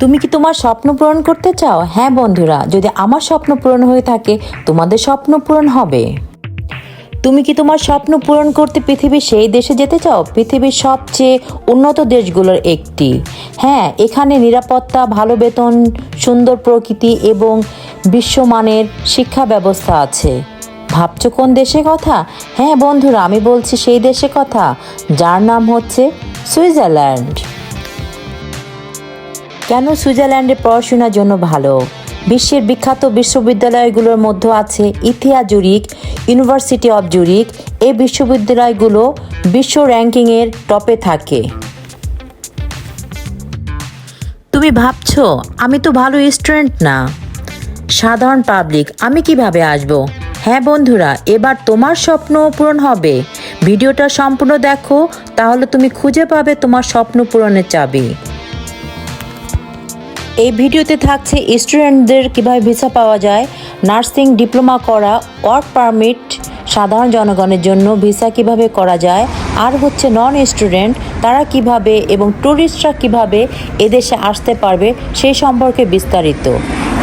তুমি কি তোমার স্বপ্ন পূরণ করতে চাও? হ্যাঁ বন্ধুরা, যদি আমার স্বপ্ন পূরণ হয়ে থাকে তোমাদের স্বপ্ন পূরণ হবে। তুমি কি তোমার স্বপ্ন পূরণ করতে পৃথিবীর সেই দেশে যেতে চাও? পৃথিবীর সবচেয়ে উন্নত দেশগুলোর একটি। হ্যাঁ, এখানে নিরাপত্তা, ভালো বেতন, সুন্দর প্রকৃতি এবং বিশ্বমানের শিক্ষা ব্যবস্থা আছে। ভাবছো কোন দেশের কথা? হ্যাঁ বন্ধুরা, আমি বলছি সেই দেশের কথা, যার নাম হচ্ছে সুইজারল্যান্ড। কেন সুইজারল্যান্ডে পড়াশোনার জন্য ভালো? বিশ্বের বিখ্যাত বিশ্ববিদ্যালয়গুলোর মধ্যে আছে ইথিয়া জুরিক, ইউনিভার্সিটি অব জুরিক। এই বিশ্ববিদ্যালয়গুলো বিশ্ব র্যাঙ্কিংয়ের টপে থাকে। তুমি ভাবছো আমি তো ভালো স্টুডেন্ট না, সাধারণ পাবলিক, আমি কিভাবে আসব? হ্যাঁ বন্ধুরা, এবার তোমার স্বপ্ন পূরণ হবে। ভিডিওটা সম্পূর্ণ দেখো, তাহলে তুমি খুঁজে পাবে তোমার স্বপ্ন পূরণের চাবি। এই ভিডিওতে থাকছে স্টুডেন্টদের কিভাবে ভিসা পাওয়া যায়, নার্সিং ডিপ্লোমা করা, ওয়ার্ক পারমিট, সাধারণ জনগণের জন্য ভিসা কিভাবে করা যায়, আর হচ্ছে নন স্টুডেন্ট তারা কিভাবে এবং ট্যুরিস্টরা কিভাবে এদেশে আসতে পারবে সেই সম্পর্কে বিস্তারিত।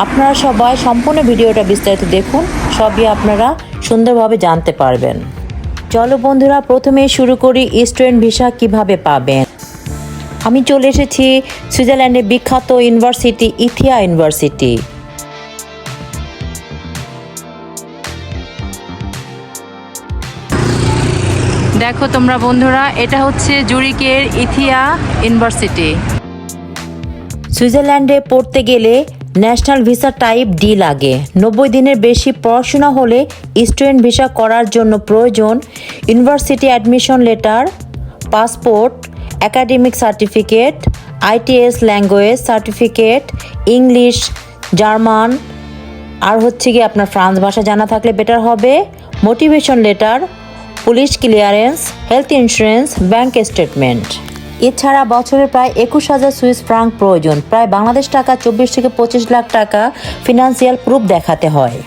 আপনারা সবাই সম্পূর্ণ ভিডিওটা বিস্তারিত দেখুন, সবই আপনারা সুন্দরভাবে জানতে পারবেন। চলো বন্ধুরা, প্রথমেই শুরু করি স্টুডেন্ট ভিসা কিভাবে পাবেন। আমি চলে এসেছি সুইজারল্যান্ডের বিখ্যাত ইউনিভার্সিটি ইথিয়া ইউনিভার্সিটি। দেখো তোমরা বন্ধুরা, এটা হচ্ছে জুরিকের ইথিয়া ইউনিভার্সিটি। সুইজারল্যান্ডে পড়তে গেলে ন্যাশনাল ভিসা টাইপ ডি লাগে। 90 দিনের বেশি পড়াশোনা হলে স্টুডেন্ট ভিসা করার জন্য প্রয়োজন university admission letter, passport, academic certificate, ITS language certificate, English, German, আর হচ্ছে কি আপনার ফ্রান্স ভাষা জানা থাকলে বেটার হবে, motivation letter, police clearance, health insurance, bank statement. এছাড়া বছরে প্রায় 21,000 সুইস ফ্রাঙ্ক প্রয়োজন, প্রায় বাংলাদেশ টাকা 24 থেকে 25 লাখ টাকা ফিনান্সিয়াল প্রুফ দেখাতে হয়।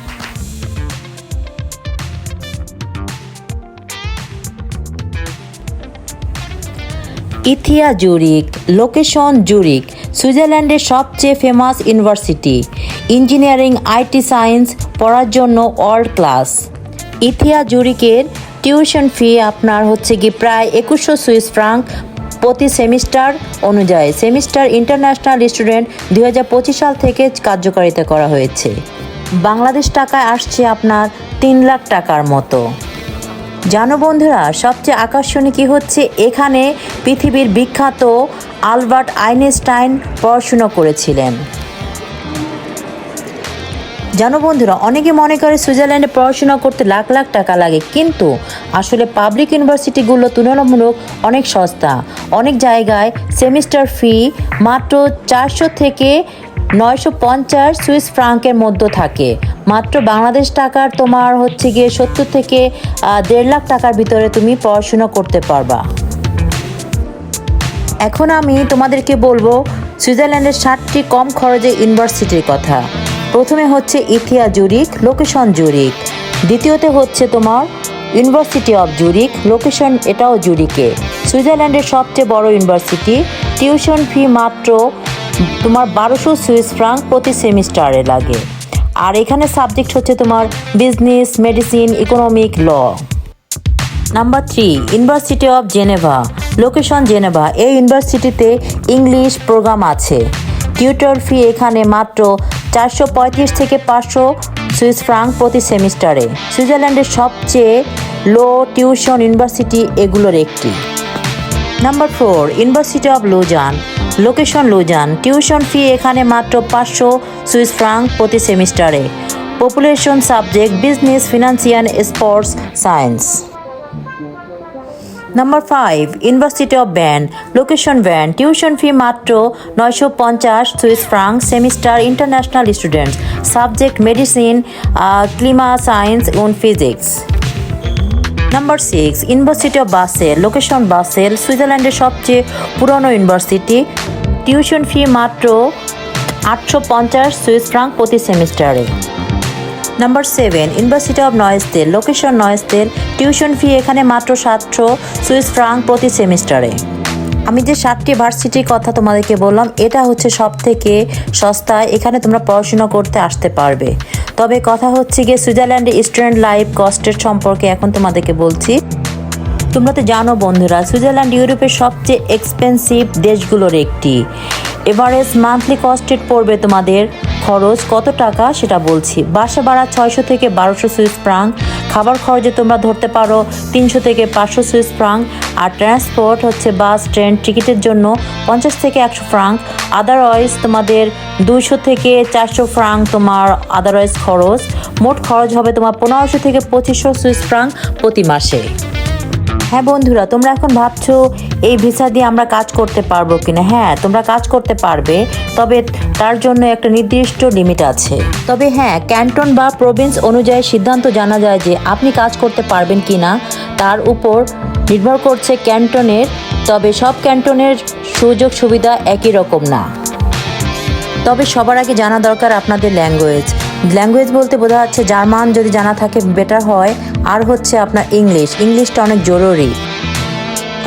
ইথিয়া জুরিক, লোকেশন জুরিক, সুইজারল্যান্ডের সবচেয়ে famous university. Engineering, IT, science পড়ার জন্য ওয়ার্ল্ড ক্লাস। ইথিয়া জুরিকের টিউশন ফি আপনার হচ্ছে কি প্রায় 2100 সুইস ফ্রাঙ্ক প্রতি সেমিস্টার অনুযায়ী। সেমিস্টার ইন্টারন্যাশনাল স্টুডেন্ট 2025 সাল থেকে কার্যকারিতা করা হয়েছে। বাংলাদেশ টাকায় আসছে আপনার 3 লাখ টাকার মতো। জানো বন্ধুরা, সবচেয়ে আকর্ষণীয় কি হচ্ছে, এখানে পৃথিবীর বিখ্যাত আলবার্ট আইনস্টাইন পড়াশোনা করেছিলেন। জানো বন্ধুরা, অনেকে মনে করে সুইজারল্যান্ডে পড়াশোনা করতে লাখ লাখ টাকা লাগে, কিন্তু আসলে পাবলিক ইউনিভার্সিটিগুলো তুলনামূলক অনেক সস্তা। অনেক জায়গায় সেমিস্টার ফি মাত্র 400 থেকে 950 সুইস ফ্রাঙ্কের মধ্যে থাকে। মাত্র বাংলাদেশ টাকার তোমার হচ্ছে গিয়ে 70 থেকে 1.5 লাখ টাকার ভিতরে তুমি পড়াশোনা করতে পারবা। এখন আমি তোমাদেরকে বলবো সুইজারল্যান্ডের 7টি কম খরচে ইউনিভার্সিটির কথা। প্রথমে হচ্ছে ইথিয়া জুরিক, লোকেশন জুরিক। দ্বিতীয়তে হচ্ছে তোমার ইউনিভার্সিটি অব জুরিক, লোকেশন এটাও জুরিকে। সুইজারল্যান্ডের সবচেয়ে বড় ইউনিভার্সিটি। টিউশন ফি মাত্র তোমার 1200 সুইস ফ্রাঙ্ক প্রতি সেমিস্টারে লাগে। আর এখানে সাবজেক্ট হচ্ছে তোমার business, medicine, economic, law. Number 3, university of Geneva, location Geneva. এই ইউনিভার্সিটিতে ইংলিশ প্রোগ্রাম আছে। টিউটর ফি এখানে মাত্র 435 থেকে 500 সুইস ফ্রাঙ্ক প্রতি সেমিস্টারে। সুইজারল্যান্ডের সবচেয়ে লো টিউশন ইউনিভার্সিটি এগুলোর একটি। Number 4, university of Lausanne, location Lausanne. Tuition fee এখানে মাত্র 500 সুইস ফ্রাঙ্ক প্রতি সেমিস্টারে। Population subject business, financial, sports, science. Number 5, university of Bern, location Bern. Tuition fee মাত্র 950 Swiss franc semester, international students. Subject medicine, climate, science এবং physics. Number 6, university of Basel, location Basel, সুইজারল্যান্ডের সবচেয়ে পুরনো university. Tuition fee মাত্র 850 Swiss franc প্রতি সেমিস্টারে। Number 7, university of Neuchatel, location Neuchatel. Tuition fee এখানে মাত্র 700 সুইস ফ্রাঙ্ক প্রতি সেমিস্টারে। আমি যে 7টি ভার্সিটির কথা তোমাদেরকে বললাম, এটা হচ্ছে সব থেকে সস্তা, এখানে তোমরা পড়াশোনা করতে আসতে পারবে। তবে কথা হচ্ছে গিয়ে সুইজারল্যান্ডের স্টুডেন্ট লাইফ কস্টের সম্পর্কে এখন তোমাদেরকে বলছি। তোমরা তো জানো বন্ধুরা, সুইজারল্যান্ড ইউরোপের সবচেয়ে এক্সপেন্সিভ দেশগুলোর একটি। এভারেজ মান্থলি কস্টেড পড়বে তোমাদের খরচ কত টাকা সেটা বলছি। বাসা ভাড়া 600 থেকে 1200 সুইস ফ্রাঙ্ক, খাবার খরচে তোমরা ধরতে পারো 300 থেকে 500 সুইস ফ্রাঙ্ক, আর ট্রান্সপোর্ট হচ্ছে বাস ট্রেন টিকিটের জন্য 50 থেকে 100 ফ্রাঙ্ক। আদারওয়াইজ তোমাদের 200 থেকে 400 ফ্রাঙ্ক তোমার আদারওয়াইজ খরচ। মোট খরচ হবে তোমার 1500 থেকে 2500 সুইস ফ্রাঙ্ক প্রতি মাসে। হ্যাঁ বন্ধুরা, তোমরা এখন ভাবছো এই ভিসা দিয়ে আমরা কাজ করতে পারবো কিনা। হ্যাঁ, তোমরা কাজ করতে পারবে, তবে তার জন্য একটা নির্দিষ্ট লিমিট আছে। তবে হ্যাঁ, ক্যান্টন বা প্রভিন্স অনুযায়ী সিদ্ধান্ত জানা যায় যে আপনি কাজ করতে পারবেন কিনা, তার উপর নির্ভর করছে ক্যান্টনের। তবে সব ক্যান্টনের সুযোগ সুবিধা একই রকম না। তবে সবার আগে জানা দরকার আপনাদের ল্যাঙ্গুয়েজ বলতে বোঝা যাচ্ছে জার্মান যদি জানা থাকে বেটার হয়, আর হচ্ছে আপনার ইংলিশটা অনেক জরুরি।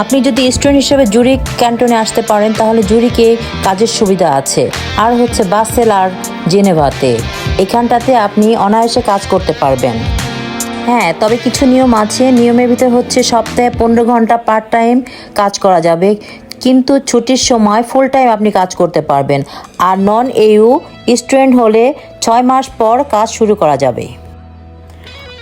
আপনি যদি স্টুডেন্ট হিসেবে জুরিক ক্যান্টনে আসতে পারেন তাহলে জুরিকে কাজের সুবিধা আছে, আর হচ্ছে বাসেল আর জেনেভাতে, এখানটাতে আপনি অনায়াসে কাজ করতে পারবেন। হ্যাঁ, তবে কিছু নিয়ম আছে। নিয়মের ভিতর হচ্ছে সপ্তাহে 15 ঘন্টা পার্ট টাইম কাজ করা যাবে, কিন্তু ছুটির সময় ফুল টাইম আপনি কাজ করতে পারবেন। আর নন ইউ স্টুডেন্ট হলে 6 মাস পর কাজ শুরু করা যাবে।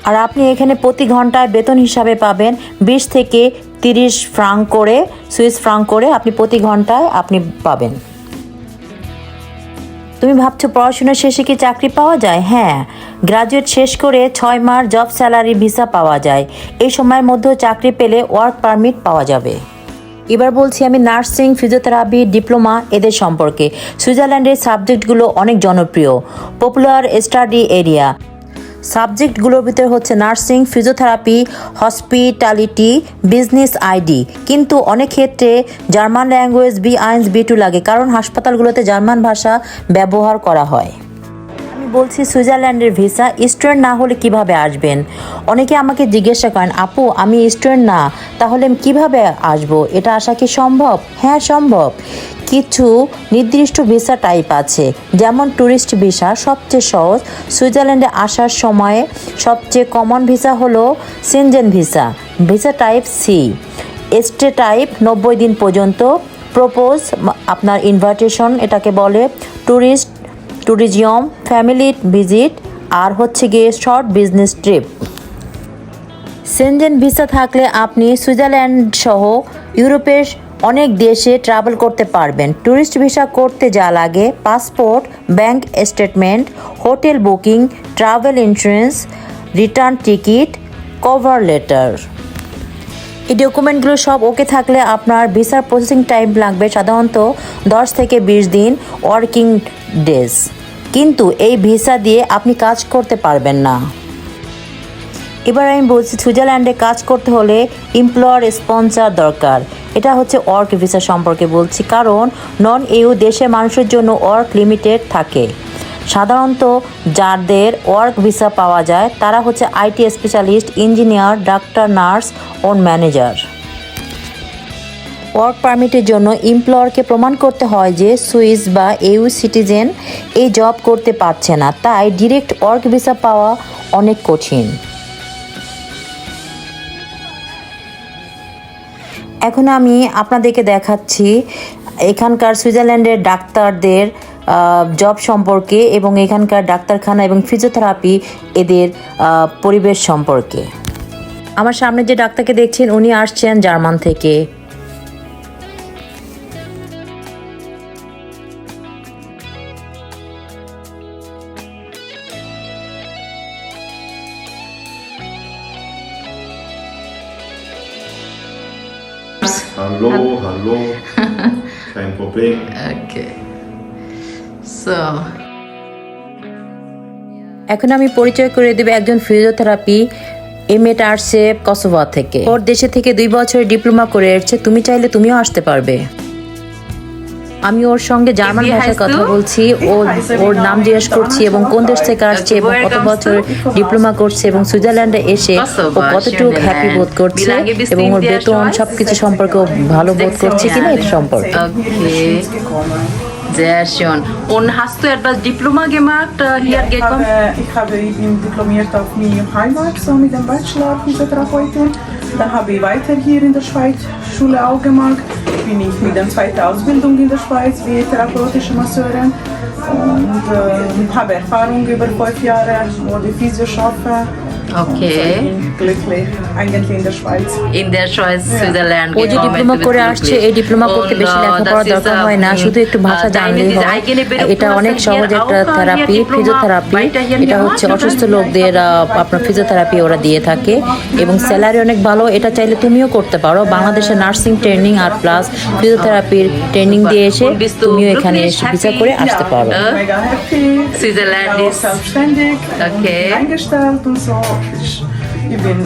আর আপনি এখানে প্রতি ঘন্টায় বেতন হিসাবে পাবেন 20 থেকে 30 ফ্রাঙ্ক করে, সুইস ফ্রাঙ্ক করে আপনি প্রতি ঘন্টায় আপনি পাবেন। তুমি ভাবছো পড়াশোনা শেষে কি চাকরি পাওয়া যায়? হ্যাঁ, গ্রাজুয়েট শেষ করে 6 মাস জব স্যালারি ভিসা পাওয়া যায়। এই সময়ের মধ্যেও চাকরি পেলে ওয়ার্ক পারমিট পাওয়া যাবে। এবার বলছি আমি নার্সিং, ফিজিওথেরাপি, ডিপ্লোমা এদের সম্পর্কে। সুইজারল্যান্ডের সাবজেক্টগুলো অনেক জনপ্রিয়, পপুলার স্টাডি এরিয়া। সাবজেক্টগুলোর ভিতরে হচ্ছে nursing, physiotherapy, hospitality, business ID. কিন্তু অনেক ক্ষেত্রে জার্মান ল্যাঙ্গুয়েজ B1 B2 লাগে, কারণ হাসপাতালগুলোতে জার্মান ভাষা ব্যবহার করা হয়। আমি বলছি সুইজারল্যান্ডের ভিসা স্টুডেন্ট না হলে কিভাবে আসবেন। অনেকে আমাকে জিজ্ঞাসা করেন, আপু আমি স্টুডেন্ট না, তাহলে আমি কীভাবে আসবো, এটা আসা কি সম্ভব? হ্যাঁ সম্ভব। কিছু নির্দিষ্ট ভিসা টাইপ আছে, যেমন ট্যুরিস্ট ভিসা সবচেয়ে সহজ। সুইজারল্যান্ডে আসার সময়ে সবচেয়ে কমন ভিসা হলো Schengen visa, visa type C. Stay type 90 দিন পর্যন্ত। প্রপোজ আপনার ইনভাইটেশন এটাকে বলে। ট্যুরিজম, ফ্যামিলি ভিজিট, আর হচ্ছে গিয়ে short business trip. Shenzhen visa থাকলে আপনি সুইজারল্যান্ড সহ ইউরোপের অনেক দেশে ট্রাভেল করতে পারবেন। ট্যুরিস্ট ভিসা করতে যা লাগে: passport, bank statement, hotel booking, travel insurance, return ticket, cover letter. এই ডকুমেন্টগুলো সব ওকে থাকলে আপনার ভিসার প্রসেসিং টাইম লাগবে সাধারণত 10 থেকে 20 দিন ওয়ার্কিং ডেজ। কিন্তু এই ভিসা দিয়ে আপনি কাজ করতে পারবেন না। এবার আমি বলছি সুইজারল্যান্ডে কাজ করতে হলে এমপ্লয়ার স্পন্সর দরকার। এটা হচ্ছে ওয়ার্ক ভিসা সম্পর্কে বলছি, কারণ নন ইউ দেশের মানুষের জন্য ওয়ার্ক লিমিটেড থাকে। সাধারণত যাদের ওয়ার্ক ভিসা পাওয়া যায় তারা হচ্ছে IT specialist, engineer, doctor, nurse ও ম্যানেজার। ওয়ার্ক পারমিটের জন্য এমপ্লয়ারকে প্রমাণ করতে হয় যে সুইস বা EU সিটিজেন এই জব করতে পারছে না, তাই ডিরেক্ট ওয়ার্ক ভিসা পাওয়া অনেক কঠিন। এখন আমি আপনাদেরকে দেখাচ্ছি এখানকার সুইজারল্যান্ডের ডাক্তারদের জব সম্পর্কে এবং এখানকার ডাক্তারখানা এবং ফিজিওথেরাপি এদের পরিবেশ সম্পর্কে। আমার সামনে যে ডাক্তারকে দেখছেন উনি আসছেন জার্মান থেকে। Hallo, kein Problem. Okay. So. এখন আমি পরিচয় করে দেব একজন ফিজিওথেরাপি এমএট আসছে কসোভো থেকে। ওর দেশে থেকে 2 বছরের ডিপ্লোমা করে এসেছে। তুমি চাইলে তুমিও আসতে পারবে। আমি ওর সঙ্গে জার্মান ভাষায় কথা বলছি, ওর নাম জিজ্ঞেস করছি এবং কোন দেশ থেকে আসছে এবং কত বছর ডিপ্লোমা করছে এবং সুইজারল্যান্ডে এসে ও কতটুকু হ্যাপি বোধ করছে এবং ওর বেতন সবকিছু সম্পর্কে ও ভালো বোধ করছে কিনা এটা সম্পর্কে। Okay. Sehr schön. Und hast du etwas Diploma gemacht hier gekommen? Ich bin diplomiert auf meinem Heimat, so mit dem Bachelor Physiotherapeutin. Dann habe ich weiter hier in der Schweiz Schule auch gemacht. Bin ich mit der zweiten Ausbildung in der Schweiz wie therapeutische Masseurin und habe Erfahrung über 5 Jahre, wo ich Physio schaffe. Okay. Ich bin glücklich eigentlich in der Schweiz. In der Schweiz, Switzerland ও যে diploma করে আসছে এই diploma করতে বেশি লেখাপড়া দরকার হয় না, শুধু একটু ভাষা জানলেই হয়। এটা অনেক সহজ একটা থেরাপি, ফিজিওথেরাপি। এটা হচ্ছে অসুস্থ লোকদের আপনার ফিজিওথেরাপি ওরা দিয়ে থাকে এবং স্যালারি অনেক ভালো। এটা চাইলে তুমিও করতে পারো, বাংলাদেশে নার্সিং ট্রেনিং আর প্লাস ফিজিওথেরাপির ট্রেনিং দিয়ে এসে তুমিও এখানে এসে ভিসা করে আসতে পারো। Mega happy. Switzerland Ich bin auch ist- selbstständig Okay. und eingestellt und so. Ich bin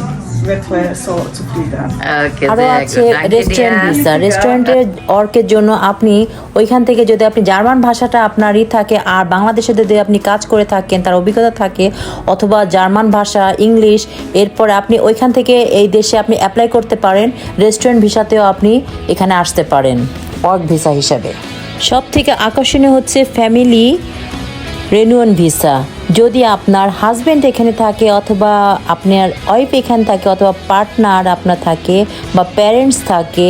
wirklich so zufrieden. Okay, আরো sehr আছে gut. Danke restaurant dir. Visa. রেস্টুরেন্টের ওয়ার্কের জন্য আপনি ওইখান থেকে যদি আপনি জার্মান ভাষাটা আপনারই থাকে আর বাংলাদেশে যদি আপনি কাজ করে থাকেন, তার অভিজ্ঞতা থাকে অথবা জার্মান ভাষা, ইংলিশ, এরপরে আপনি ওইখান থেকে এই দেশে আপনি অ্যাপ্লাই করতে পারেন। রেস্টুরেন্ট ভিসাতেও আপনি এখানে আসতে পারেন ওয়ার্ক ভিসা হিসাবে। সব থেকে আকর্ষণীয় হচ্ছে ফ্যামিলি রেনিউয়াল ভিসা। যদি আপনার হাজব্যান্ড এখানে থাকে অথবা আপনার ওয়াইফ এখানে থাকে অথবা পার্টনার আপনার থাকে বা প্যারেন্টস থাকে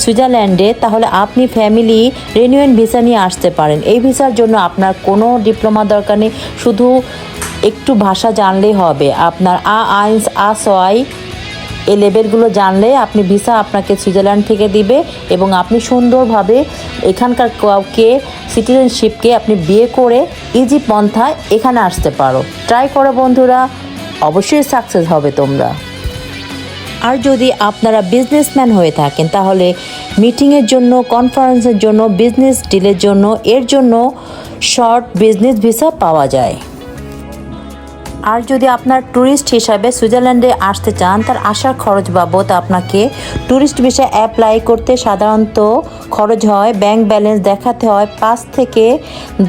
সুইজারল্যান্ডে, তাহলে আপনি ফ্যামিলি রেনিউয়াল ভিসা নিয়ে আসতে পারেন। এই ভিসার জন্য আপনার কোনো ডিপ্লোমা দরকার নেই, শুধু একটু ভাষা জানলেই হবে। আপনার আইন্স আসওয়াই এই লেভেলগুলো জানলে আপনি ভিসা আপনাকে সুইজারল্যান্ড থেকে দিবে এবং আপনি সুন্দরভাবে এখানকার কাউকে সিটিজেনশিপকে আপনি বিয়ে করে ইজি পন্থায় এখানে আসতে পারো। ট্রাই করো বন্ধুরা, অবশ্যই সাকসেস হবে তোমরা। আর যদি আপনারা বিজনেসম্যান হয়ে থাকেন তাহলে মিটিংয়ের জন্য, কনফারেন্সের জন্য, বিজনেস ডিলের জন্য এর জন্য শর্ট বিজনেস ভিসা পাওয়া যায়। আর যদি আপনার ট্যুরিস্ট হিসাবে সুইজারল্যান্ডে আসতে চান, তার আসার খরচ বাবদ আপনাকে ট্যুরিস্ট ভিসা অ্যাপ্লাই করতে সাধারণত খরচ হয়, ব্যাংক ব্যালেন্স দেখাতে হয় 5 থেকে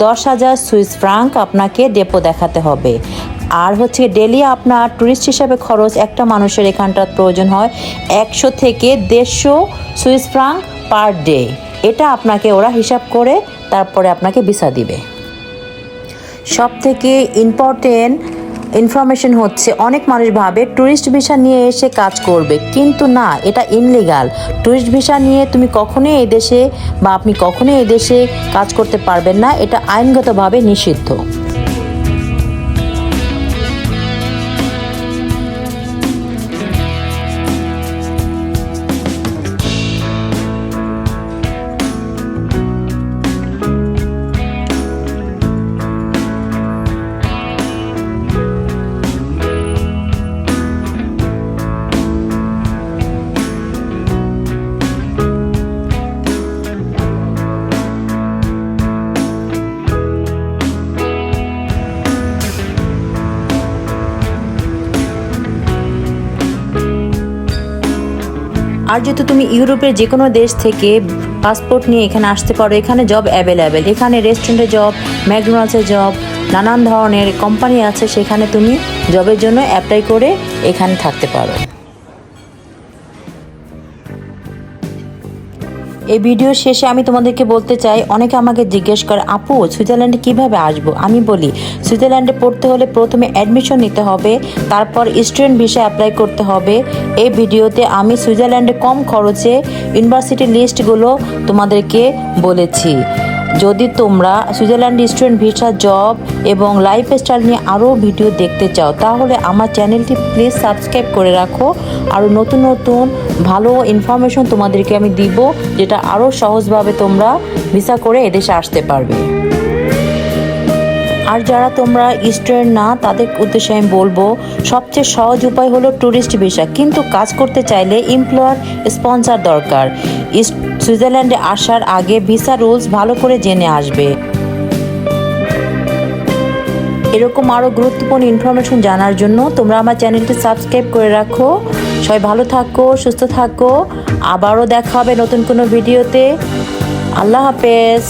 10,000 সুইস ফ্রাঙ্ক আপনাকে ডেপো দেখাতে হবে। আর হচ্ছে ডেলি আপনার ট্যুরিস্ট হিসাবে খরচ একটা মানুষের এখানটার প্রয়োজন হয় 100 থেকে 150 সুইস ফ্রাঙ্ক পার ডে। এটা আপনাকে ওরা হিসাব করে তারপরে আপনাকে ভিসা দিবে। সব থেকে ইম্পর্টেন্ট ইনফরমেশন হচ্ছে অনেক মানুষ ভাবে ট্যুরিস্ট ভিসা নিয়ে এসে কাজ করবে, কিন্তু না, এটা ইনলিগাল। ট্যুরিস্ট ভিসা নিয়ে তুমি কখনোই এই দেশে বা আপনি কখনোই এই দেশে কাজ করতে পারবেন না, এটা আইনগতভাবে নিষিদ্ধ। আর যেহেতু তুমি ইউরোপের যে কোনো দেশ থেকে পাসপোর্ট নিয়ে এখানে আসতে পারো, এখানে জব অ্যাভেলেবেল। এখানে রেস্টুরেন্টে জব, ম্যাকডোনাল্ডসের জব, নানান ধরনের কোম্পানি আছে, সেখানে তুমি জবের জন্য অ্যাপ্লাই করে এখানে থাকতে পারো। এই ভিডিওর শেষে আমি তোমাদেরকে বলতে চাই, অনেকে আমাকে জিজ্ঞেস করে আপু সুইজারল্যান্ডে কিভাবে আসবো। আমি বলি সুইজারল্যান্ডে পড়তে হলে প্রথমে অ্যাডমিশন নিতে হবে, তারপর স্টুডেন্ট ভিসা অ্যাপ্লাই করতে হবে। এই ভিডিওতে আমি সুইজারল্যান্ডে কম খরচে ইউনিভার্সিটি লিস্টগুলো তোমাদেরকে বলেছি। যদি তোমরা সুইজারল্যান্ড স্টুডেন্ট ভিসা, জব এবং লাইফস্টাইল নিয়ে আরও ভিডিও দেখতে চাও তাহলে আমার চ্যানেলটি প্লিজ সাবস্ক্রাইব করে রাখো। আরও নতুন নতুন ভালো ইনফরমেশন তোমাদেরকে আমি দিব, যেটা আরও সহজভাবে তোমরা ভিসা করে এদেশে আসতে পারবে। আর যারা তোমরা স্টুডেন্ট না তাদের উদ্দেশ্যে আমি বলবো সবচেয়ে সহজ উপায় হলো ট্যুরিস্ট ভিসা, কিন্তু কাজ করতে চাইলে এমপ্লয়ার স্পন্সর দরকার। সুইজারল্যান্ডে আসার আগে ভিসা রুলস ভালো করে জেনে আসবে। এরকম আরও গুরুত্বপূর্ণ ইনফরমেশন জানার জন্য তোমরা আমার চ্যানেলটি সাবস্ক্রাইব করে রাখো। সবাই ভালো থাকো, সুস্থ থাকো, আবারও দেখা হবে নতুন কোনো ভিডিওতে। আল্লাহ হাফেজ।